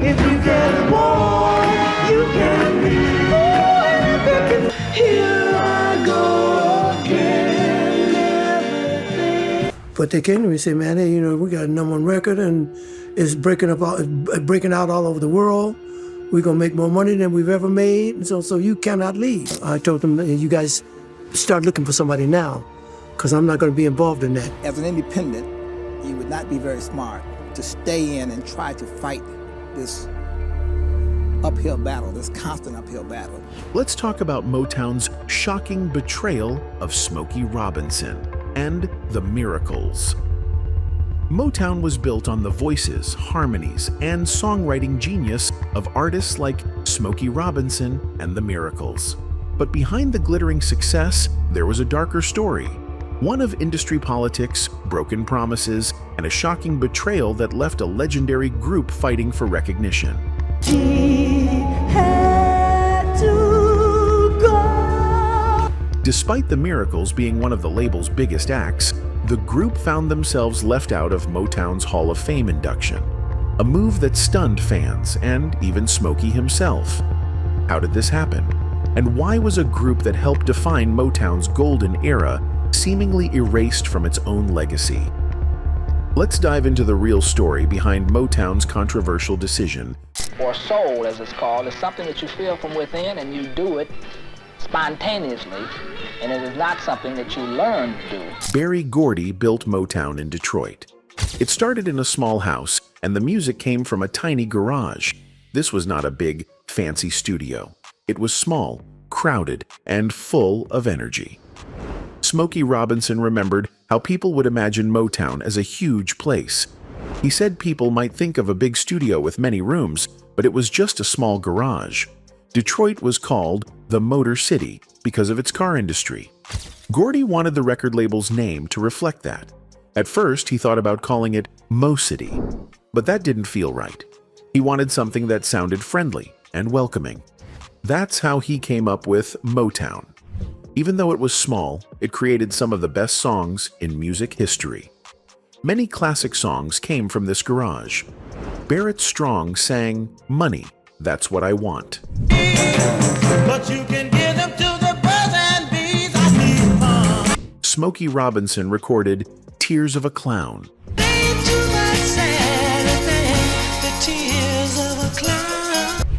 If you get warm, you can leave. Here I go again, everything. But they came to me and said, man, hey, you know, we got a #1 record and it's breaking out all over the world. We're gonna make more money than we've ever made, and so you cannot leave. I told them, you guys start looking for somebody now, because I'm not gonna be involved in that. As an independent, you would not be very smart to stay in and try to fight this uphill battle, this constant uphill battle. Let's talk about Motown's shocking betrayal of Smokey Robinson and the Miracles. Motown was built on the voices, harmonies, and songwriting genius of artists like Smokey Robinson and the Miracles. But behind the glittering success, there was a darker story. One of industry politics, broken promises, and a shocking betrayal that left a legendary group fighting for recognition. She had to go. Despite the Miracles being one of the label's biggest acts, the group found themselves left out of Motown's Hall of Fame induction, a move that stunned fans and even Smokey himself. How did this happen? And why was a group that helped define Motown's golden era seemingly erased from its own legacy? Let's dive into the real story behind Motown's controversial decision. Or soul, as it's called, is something that you feel from within and you do it spontaneously, and it is not something that you learn to do. Gordy built Motown in Detroit. It started in a small house, and the music came from a tiny garage. This was not a big, fancy studio. It was small, crowded, and full of energy. Smokey Robinson remembered how people would imagine Motown as a huge place. He said people might think of a big studio with many rooms, but it was just a small garage. Detroit was called the Motor City because of its car industry. Gordy wanted the record label's name to reflect that. At first, he thought about calling it Mo City, but that didn't feel right. He wanted something that sounded friendly and welcoming. That's how he came up with Motown. Even though it was small, it created some of the best songs in music history. Many classic songs came from this garage. Barrett Strong sang Money, That's What I Want. But you can give them to the birds and bees. I need fun. Smokey Robinson recorded Tears of a Clown.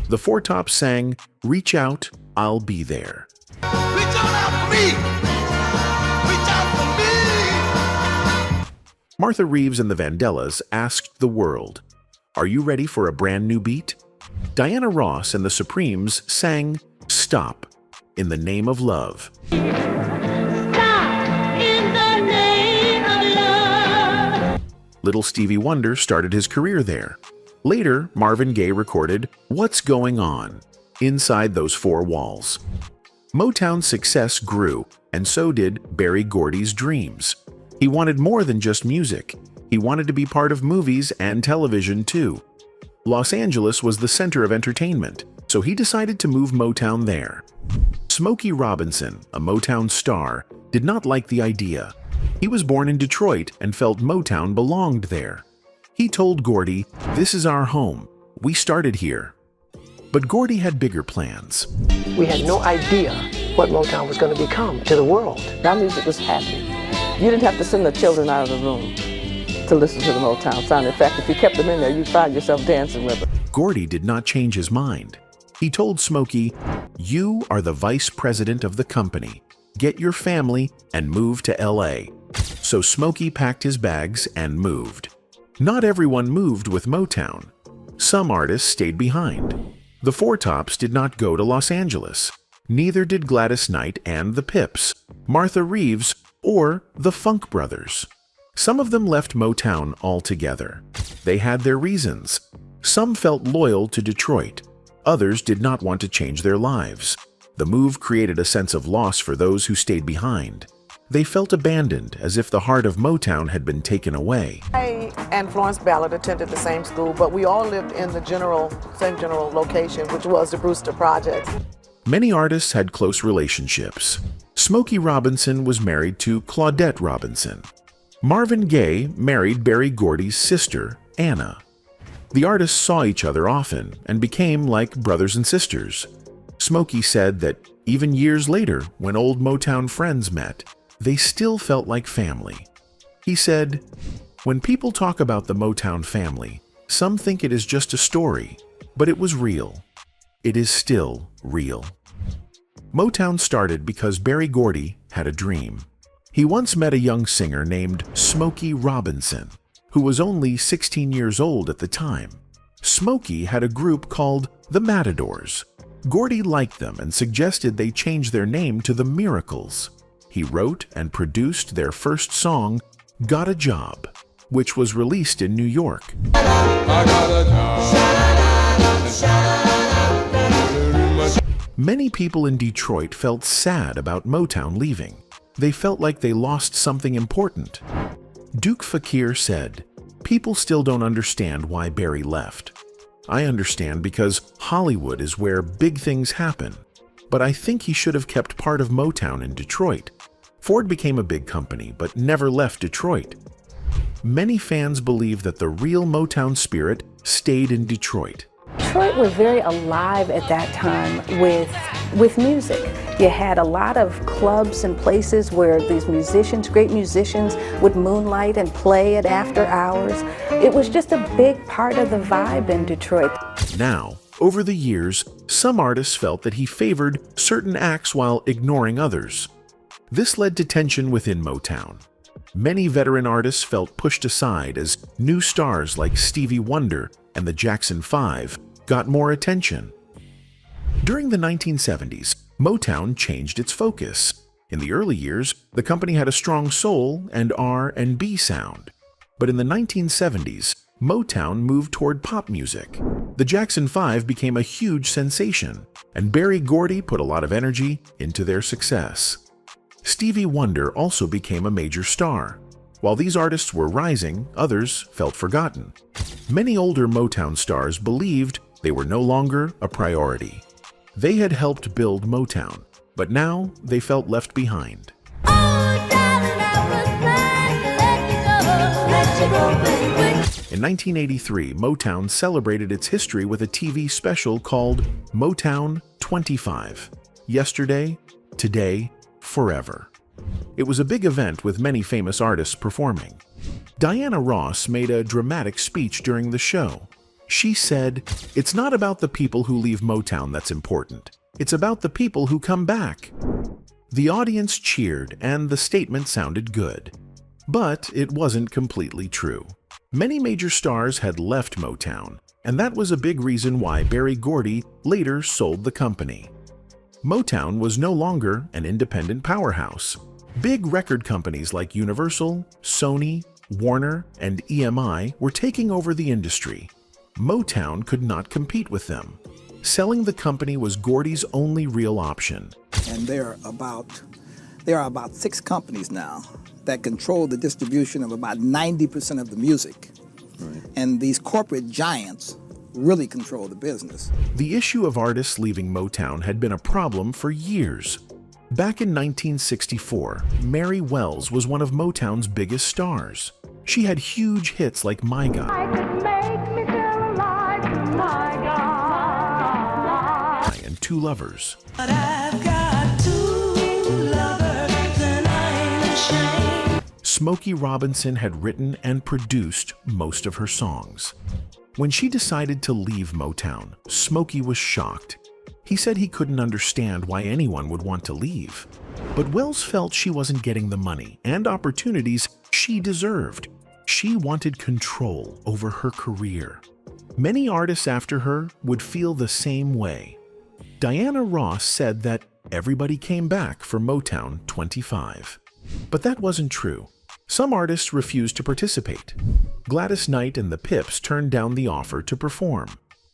The Four Tops sang Reach Out, I'll Be There. Reach on out for me. Reach out for me. Martha Reeves and the Vandellas asked the world, Are you ready for a brand new beat? Diana Ross and the Supremes sang Stop, in the Name of Love. Stop in the name of love. Little Stevie Wonder started his career there. Later, Marvin Gaye recorded What's Going On, inside those four walls. Motown's success grew, and so did Gordy's dreams. He wanted more than just music. He wanted to be part of movies and television too. Los Angeles was the center of entertainment, so he decided to move Motown there. Smokey Robinson, a Motown star, did not like the idea. He was born in Detroit and felt Motown belonged there. He told Gordy, This is our home. We started here. But Gordy had bigger plans. We had no idea what Motown was going to become to the world. Our music was happy. You didn't have to send the children out of the room to listen to the Motown sound. In fact, if you kept them in there, you'd find yourself dancing with them. Gordy did not change his mind. He told Smokey, You are the vice president of the company. Get your family and move to LA. So Smokey packed his bags and moved. Not everyone moved with Motown. Some artists stayed behind. The Four Tops did not go to Los Angeles. Neither did Gladys Knight and the Pips, Martha Reeves, or the Funk Brothers. Some of them left Motown altogether. They had their reasons. Some felt loyal to Detroit. Others did not want to change their lives. The move created a sense of loss for those who stayed behind. They felt abandoned, as if the heart of Motown had been taken away. I and Florence Ballard attended the same school, but we all lived in the same general location, which was the Brewster Project. Many artists had close relationships. Smokey Robinson was married to Claudette Robinson. Marvin Gaye married Gordy's sister, Anna. The artists saw each other often and became like brothers and sisters. Smokey said that even years later, when old Motown friends met, they still felt like family. He said, "When people talk about the Motown family, some think it is just a story, but it was real. It is still real." Motown started because Gordy had a dream. He once met a young singer named Smokey Robinson, who was only 16 years old at the time. Smokey had a group called the Matadors. Gordy liked them and suggested they change their name to the Miracles. He wrote and produced their first song, "Got a Job," which was released in New York. Many people in Detroit felt sad about Motown leaving. They felt like they lost something important. Duke Fakir said, "People still don't understand why Barry left. I understand because Hollywood is where big things happen, but I think he should have kept part of Motown in Detroit. Ford became a big company, but never left Detroit." Many fans believe that the real Motown spirit stayed in Detroit. Detroit was very alive at that time with music. You had a lot of clubs and places where these musicians, great musicians, would moonlight and play at after hours. It was just a big part of the vibe in Detroit. Now, over the years, some artists felt that he favored certain acts while ignoring others. This led to tension within Motown. Many veteran artists felt pushed aside as new stars like Stevie Wonder and the Jackson 5 got more attention. During the 1970s, Motown changed its focus. In the early years, the company had a strong soul and R&B sound. But in the 1970s, Motown moved toward pop music. The Jackson 5 became a huge sensation, and Gordy put a lot of energy into their success. Stevie Wonder also became a major star. While these artists were rising, others felt forgotten. Many older Motown stars believed they were no longer a priority. They had helped build Motown, but now they felt left behind. In 1983, Motown celebrated its history with a TV special called Motown 25, Yesterday, Today, Forever. It was a big event with many famous artists performing. Diana Ross made a dramatic speech during the show. She said, "It's not about the people who leave Motown that's important. It's about the people who come back." The audience cheered and the statement sounded good. But it wasn't completely true. Many major stars had left Motown, and that was a big reason why Gordy later sold the company. Motown was no longer an independent powerhouse. Big record companies like Universal, Sony, Warner, and EMI were taking over the industry. Motown could not compete with them. Selling the company was Gordy's only real option. And there are about 6 companies now that control the distribution of about 90% of the music. Right. And these corporate giants really control the business. The issue of artists leaving Motown had been a problem for years. Back in 1964, Mary Wells was one of Motown's biggest stars. She had huge hits like My God and Two Lovers. But I've got 2 lovers and I ain't ashamed. Smokey Robinson had written and produced most of her songs. When she decided to leave Motown, Smokey was shocked. He said he couldn't understand why anyone would want to leave. But Wells felt she wasn't getting the money and opportunities she deserved. She wanted control over her career. Many artists after her would feel the same way. Diana Ross said that everybody came back for Motown 25. But that wasn't true. Some artists refused to participate. Gladys Knight and the Pips turned down the offer to perform.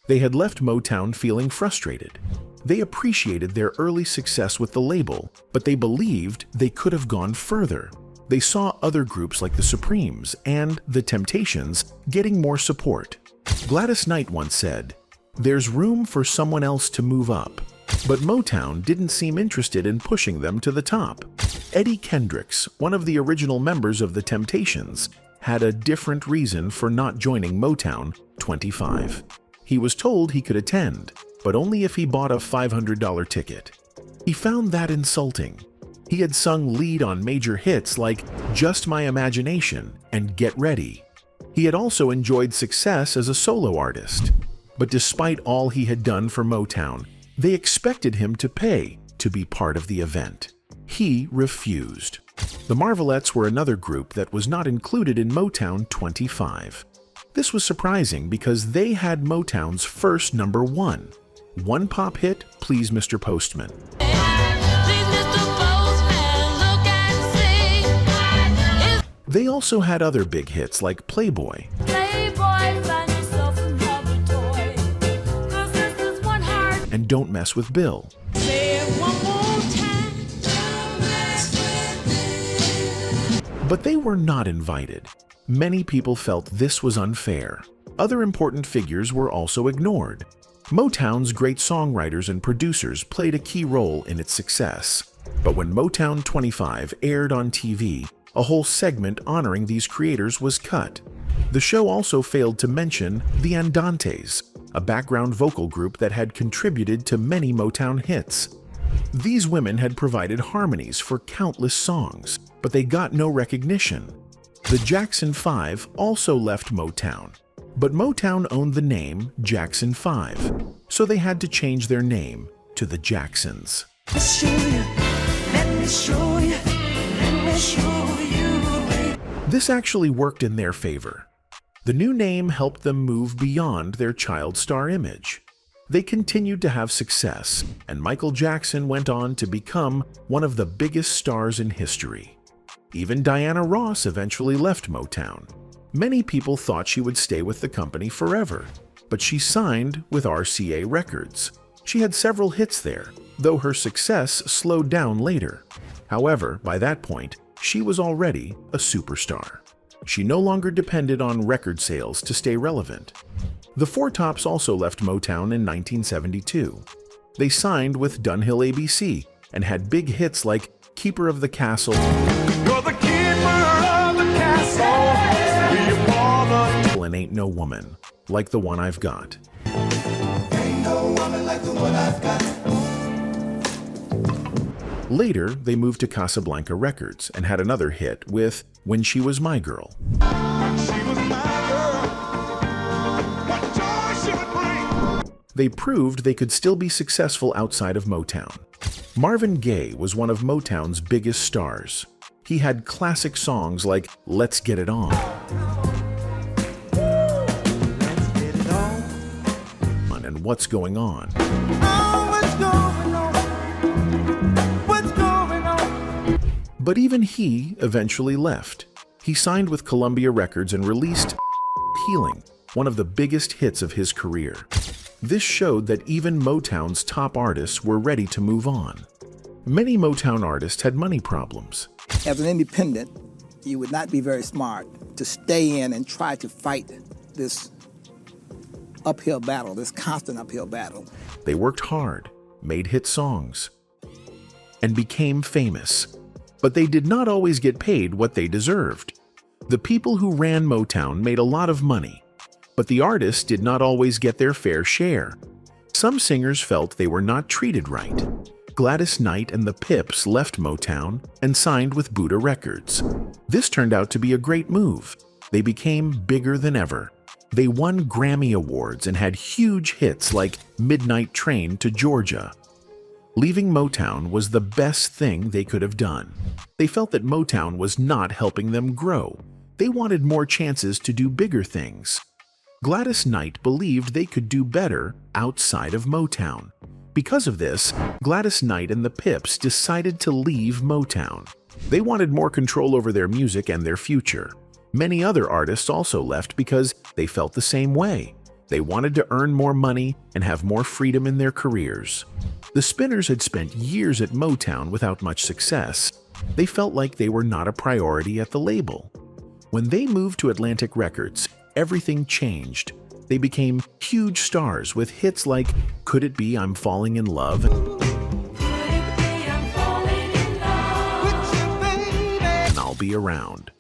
They had left Motown feeling frustrated. They appreciated their early success with the label, but they believed they could have gone further. They saw other groups like the Supremes and the Temptations getting more support. Gladys Knight once said, "There's room for someone else to move up." But Motown didn't seem interested in pushing them to the top. Eddie Kendricks, one of the original members of the Temptations, had a different reason for not joining Motown 25. He was told he could attend, but only if he bought a $500 ticket. He found that insulting. He had sung lead on major hits like Just My Imagination and Get Ready. He had also enjoyed success as a solo artist. But despite all he had done for Motown, they expected him to pay to be part of the event. He refused. The Marvelettes were another group that was not included in Motown 25. This was surprising because they had Motown's first number one pop hit, Please Mr. Postman. They also had other big hits like Playboy, and Don't Mess with Bill. But they were not invited. Many people felt this was unfair. Other important figures were also ignored. Motown's great songwriters and producers played a key role in its success. But when Motown 25 aired on TV, a whole segment honoring these creators was cut. The show also failed to mention the Andantes, a background vocal group that had contributed to many Motown hits. These women had provided harmonies for countless songs, but they got no recognition. The Jackson 5 also left Motown, but Motown owned the name Jackson 5, so they had to change their name to the Jacksons. This actually worked in their favor. The new name helped them move beyond their child star image. They continued to have success, and Michael Jackson went on to become one of the biggest stars in history. Even Diana Ross eventually left Motown. Many people thought she would stay with the company forever, but she signed with RCA Records. She had several hits there, though her success slowed down later. However, by that point, she was already a superstar. She no longer depended on record sales to stay relevant. The Four Tops also left Motown in 1972. They signed with Dunhill ABC and had big hits like Keeper of the Castle, You're the keeper of the castle, and Ain't No Woman Like the One I've Got. Ain't no woman like the one I've got. Later, they moved to Casablanca Records and had another hit with When She Was My Girl. She was my girl. What joy she would bring. They proved they could still be successful outside of Motown. Marvin Gaye was one of Motown's biggest stars. He had classic songs like Let's Get It On, and What's Going On. But even he eventually left. He signed with Columbia Records and released Healing, one of the biggest hits of his career. This showed that even Motown's top artists were ready to move on. Many Motown artists had money problems. As an independent, you would not be very smart to stay in and try to fight this uphill battle, this constant uphill battle. They worked hard, made hit songs, and became famous. But they did not always get paid what they deserved. The people who ran Motown made a lot of money, but the artists did not always get their fair share. Some singers felt they were not treated right. Gladys Knight and the Pips left Motown and signed with Buddha Records. This turned out to be a great move. They became bigger than ever. They won Grammy Awards and had huge hits like Midnight Train to Georgia. Leaving Motown was the best thing they could have done. They felt that Motown was not helping them grow. They wanted more chances to do bigger things. Gladys Knight believed they could do better outside of Motown. Because of this, Gladys Knight and the Pips decided to leave Motown. They wanted more control over their music and their future. Many other artists also left because they felt the same way. They wanted to earn more money and have more freedom in their careers. The Spinners had spent years at Motown without much success. They felt like they were not a priority at the label. When they moved to Atlantic Records, everything changed. They became huge stars with hits like Could It Be I'm Falling in Love and I'll Be Around.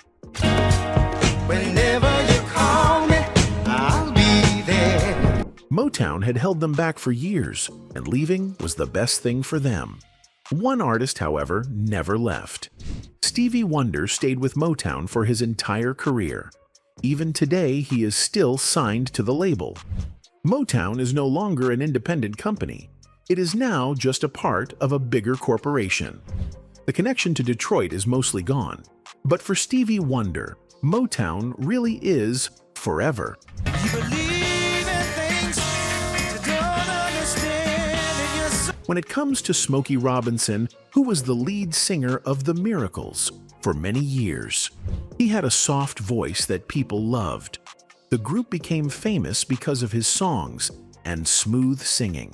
Whenever you call me, I'll be there. Motown had held them back for years, and leaving was the best thing for them. One artist, however, never left. Stevie Wonder stayed with Motown for his entire career. Even today, he is still signed to the label. Motown is no longer an independent company. It is now just a part of a bigger corporation. The connection to Detroit is mostly gone. But for Stevie Wonder, Motown really is forever. You believe in things you don't understand, and you're so When it comes to Smokey Robinson, who was the lead singer of The Miracles for many years, he had a soft voice that people loved. The group became famous because of his songs and smooth singing.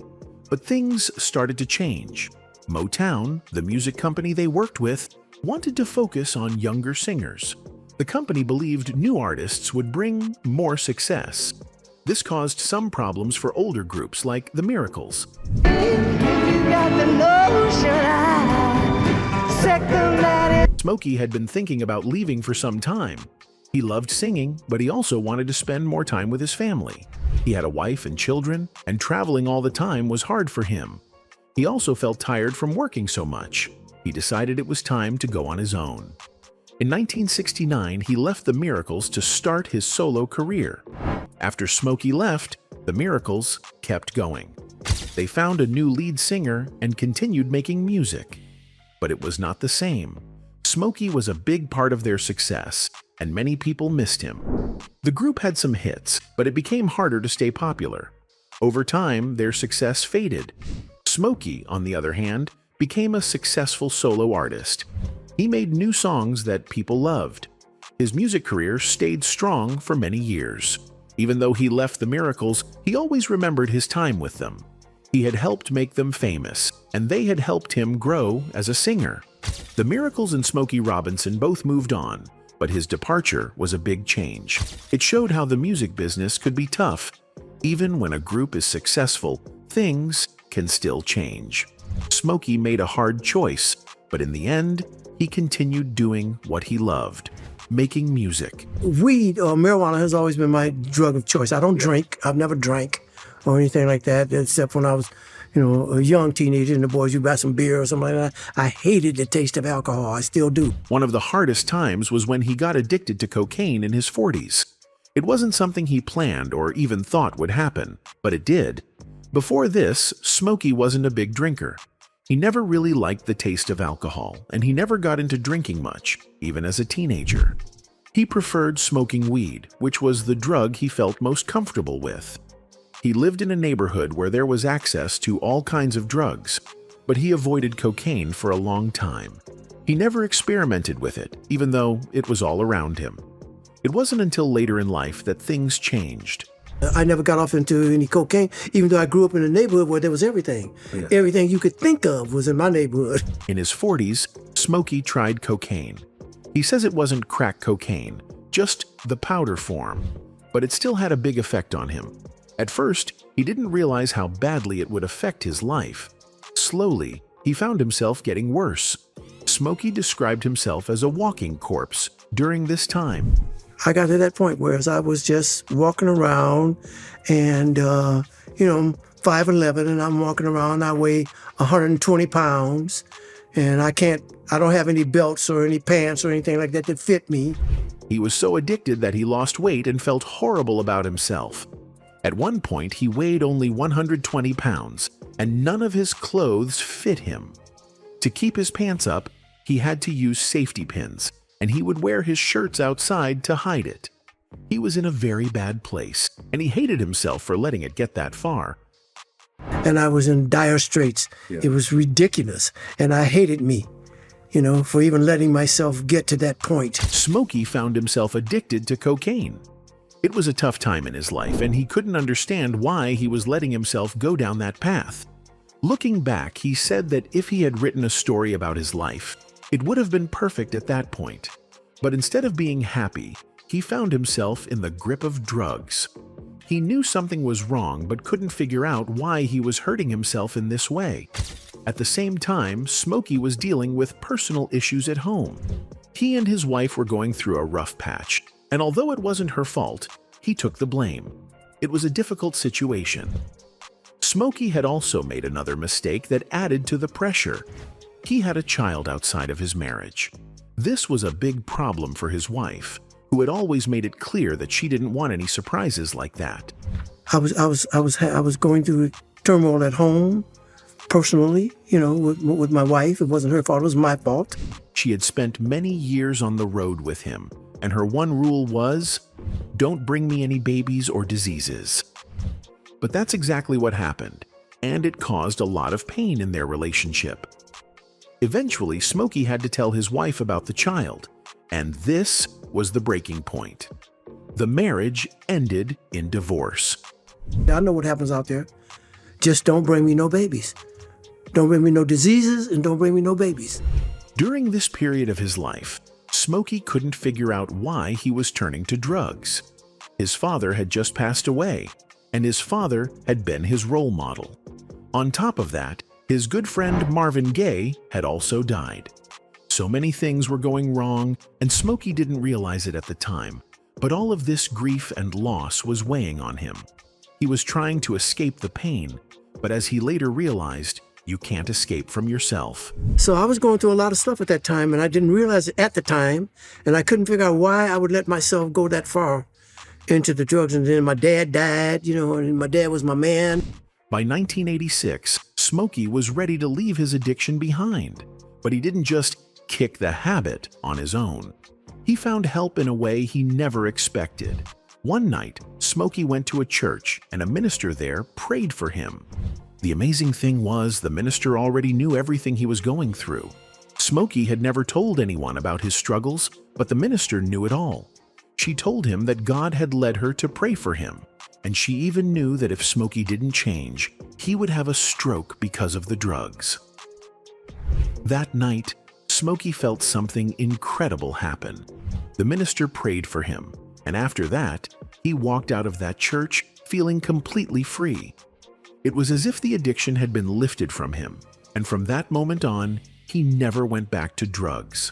But things started to change. Motown, the music company they worked with, wanted to focus on younger singers. The company believed new artists would bring more success. This caused some problems for older groups like The Miracles. Smokey had been thinking about leaving for some time. He loved singing, but he also wanted to spend more time with his family. He had a wife and children, and traveling all the time was hard for him. He also felt tired from working so much. He decided it was time to go on his own. In 1969, he left The Miracles to start his solo career. After Smokey left, The Miracles kept going. They found a new lead singer and continued making music. But it was not the same. Smokey was a big part of their success, and many people missed him. The group had some hits, but it became harder to stay popular. Over time, their success faded. Smokey, on the other hand, became a successful solo artist. He made new songs that people loved. His music career stayed strong for many years. Even though he left The Miracles, he always remembered his time with them. He had helped make them famous, and they had helped him grow as a singer. The Miracles and Smokey Robinson both moved on, but his departure was a big change. It showed how the music business could be tough. Even when a group is successful, things can still change. Smokey made a hard choice, but in the end, he continued doing what he loved, making music. Weed or marijuana has always been my drug of choice. I don't drink. I've never drank or anything like that, except when I was, a young teenager and the boys, you buy some beer or something like that. I hated the taste of alcohol. I still do. One of the hardest times was when he got addicted to cocaine in his 40s. It wasn't something he planned or even thought would happen, but it did. Before this, Smokey wasn't a big drinker. He never really liked the taste of alcohol, and he never got into drinking much, even as a teenager. He preferred smoking weed, which was the drug he felt most comfortable with. He lived in a neighborhood where there was access to all kinds of drugs, but he avoided cocaine for a long time. He never experimented with it, even though it was all around him. It wasn't until later in life that things changed. I never got off into any cocaine, even though I grew up in a neighborhood where there was everything. Yeah. Everything you could think of was in my neighborhood. In his 40s, Smokey tried cocaine. He says it wasn't crack cocaine, just the powder form, but it still had a big effect on him. At first, he didn't realize how badly it would affect his life. Slowly, he found himself getting worse. Smokey described himself as a walking corpse during this time. I got to that point where I was just walking around and, 5'11", and I'm walking around, I weigh 120 pounds, and I don't have any belts or any pants or anything like that fit me. He was so addicted that he lost weight and felt horrible about himself. At one point, he weighed only 120 pounds, and none of his clothes fit him. To keep his pants up, he had to use safety pins, and he would wear his shirts outside to hide it. He was in a very bad place, and he hated himself for letting it get that far. And I was in dire straits. Yeah. It was ridiculous, and I hated me, for even letting myself get to that point. Smokey found himself addicted to cocaine. It was a tough time in his life, and he couldn't understand why he was letting himself go down that path. Looking back, he said that if he had written a story about his life, it would have been perfect at that point. But instead of being happy, he found himself in the grip of drugs. He knew something was wrong but couldn't figure out why he was hurting himself in this way. At the same time, Smokey was dealing with personal issues at home. He and his wife were going through a rough patch, And although it wasn't her fault, he took the blame. It was a difficult situation. Smokey had also made another mistake that added to the pressure. He had a child outside of his marriage. This was a big problem for his wife, who had always made it clear that she didn't want any surprises like that. I was going through turmoil at home, personally, with my wife. It wasn't her fault, it was my fault. She had spent many years on the road with him, and her one rule was, don't bring me any babies or diseases. But that's exactly what happened, and it caused a lot of pain in their relationship. Eventually, Smokey had to tell his wife about the child, and this was the breaking point. The marriage ended in divorce. I know what happens out there. Just don't bring me no babies. Don't bring me no diseases, and don't bring me no babies. During this period of his life, Smokey couldn't figure out why he was turning to drugs. His father had just passed away, and his father had been his role model. On top of that, his good friend Marvin Gaye had also died. So many things were going wrong, and Smokey didn't realize it at the time, but all of this grief and loss was weighing on him. He was trying to escape the pain, but as he later realized, you can't escape from yourself. So I was going through a lot of stuff at that time, and I didn't realize it at the time, and I couldn't figure out why I would let myself go that far into the drugs. And then my dad died, and my dad was my man. By 1986, Smokey was ready to leave his addiction behind, but he didn't just kick the habit on his own. He found help in a way he never expected. One night, Smokey went to a church, and a minister there prayed for him. The amazing thing was the minister already knew everything he was going through. Smokey had never told anyone about his struggles, but the minister knew it all. She told him that God had led her to pray for him, and she even knew that if Smokey didn't change, he would have a stroke because of the drugs. That night, Smokey felt something incredible happen. The minister prayed for him, and after that, he walked out of that church feeling completely free. It was as if the addiction had been lifted from him, and from that moment on, he never went back to drugs.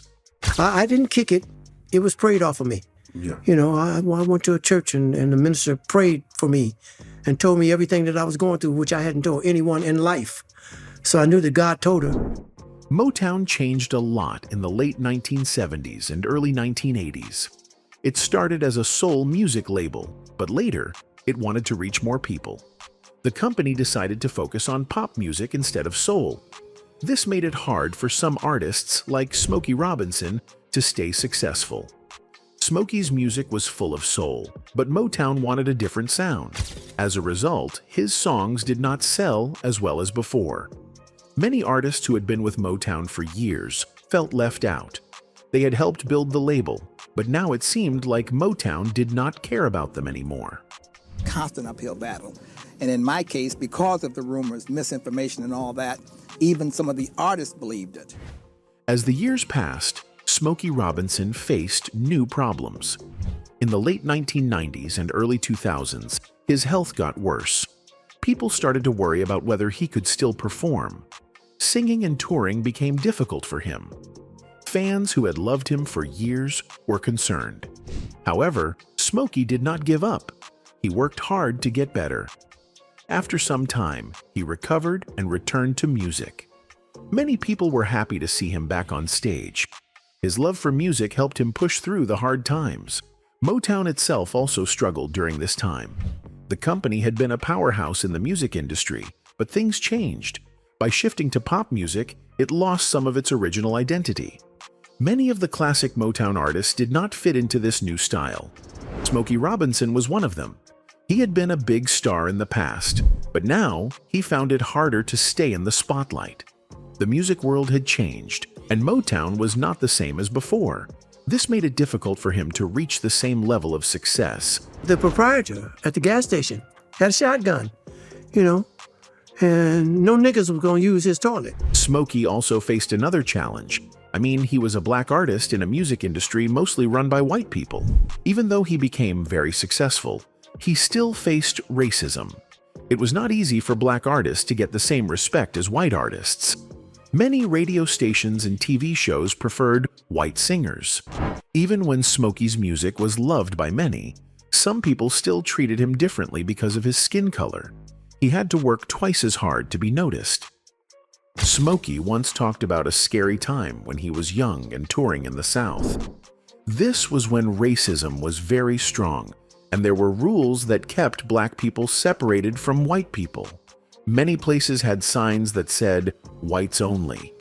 I didn't kick it. It was prayed off of me. Yeah. I went to a church, and the minister prayed for me and told me everything that I was going through, which I hadn't told anyone in life. So I knew that God told her. Motown changed a lot in the late 1970s and early 1980s. It started as a soul music label, but later, it wanted to reach more people. The company decided to focus on pop music instead of soul. This made it hard for some artists like Smokey Robinson to stay successful. Smokey's music was full of soul, but Motown wanted a different sound. As a result, his songs did not sell as well as before. Many artists who had been with Motown for years felt left out. They had helped build the label, but now it seemed like Motown did not care about them anymore. Constant uphill battle. And in my case, because of the rumors, misinformation, and all that, even some of the artists believed it. As the years passed, Smokey Robinson faced new problems. In the late 1990s and early 2000s, his health got worse. People started to worry about whether he could still perform. Singing and touring became difficult for him. Fans who had loved him for years were concerned. However, Smokey did not give up. He worked hard to get better. After some time, he recovered and returned to music. Many people were happy to see him back on stage. His love for music helped him push through the hard times. Motown itself also struggled during this time. The company had been a powerhouse in the music industry, but things changed. By shifting to pop music, it lost some of its original identity. Many of the classic Motown artists did not fit into this new style. Smokey Robinson was one of them. He had been a big star in the past, but now he found it harder to stay in the spotlight. The music world had changed, and Motown was not the same as before. This made it difficult for him to reach the same level of success. The proprietor at the gas station had a shotgun, and no niggas was going to use his toilet. Smokey also faced another challenge. He was a black artist in a music industry mostly run by white people. Even though he became very successful, he still faced racism. It was not easy for black artists to get the same respect as white artists. Many radio stations and TV shows preferred white singers. Even when Smokey's music was loved by many, some people still treated him differently because of his skin color. He had to work twice as hard to be noticed. Smokey once talked about a scary time when he was young and touring in the South. This was when racism was very strong, and there were rules that kept black people separated from white people. Many places had signs that said, "Whites only."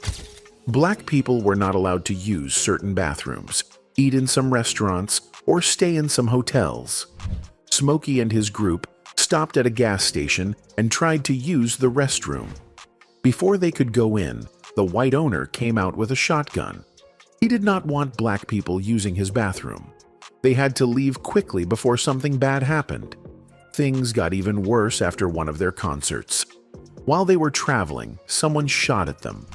Black people were not allowed to use certain bathrooms, eat in some restaurants, or stay in some hotels. Smokey and his group stopped at a gas station and tried to use the restroom. Before they could go in, the white owner came out with a shotgun. He did not want black people using his bathroom. They had to leave quickly before something bad happened. Things got even worse after one of their concerts. While they were traveling, someone shot at them.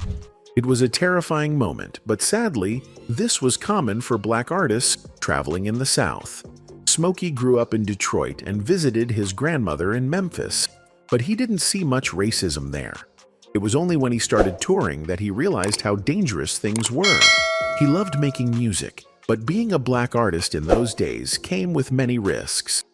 It was a terrifying moment, but sadly, this was common for black artists traveling in the South. Smokey grew up in Detroit and visited his grandmother in Memphis, but he didn't see much racism there. It was only when he started touring that he realized how dangerous things were. He loved making music, but being a black artist in those days came with many risks.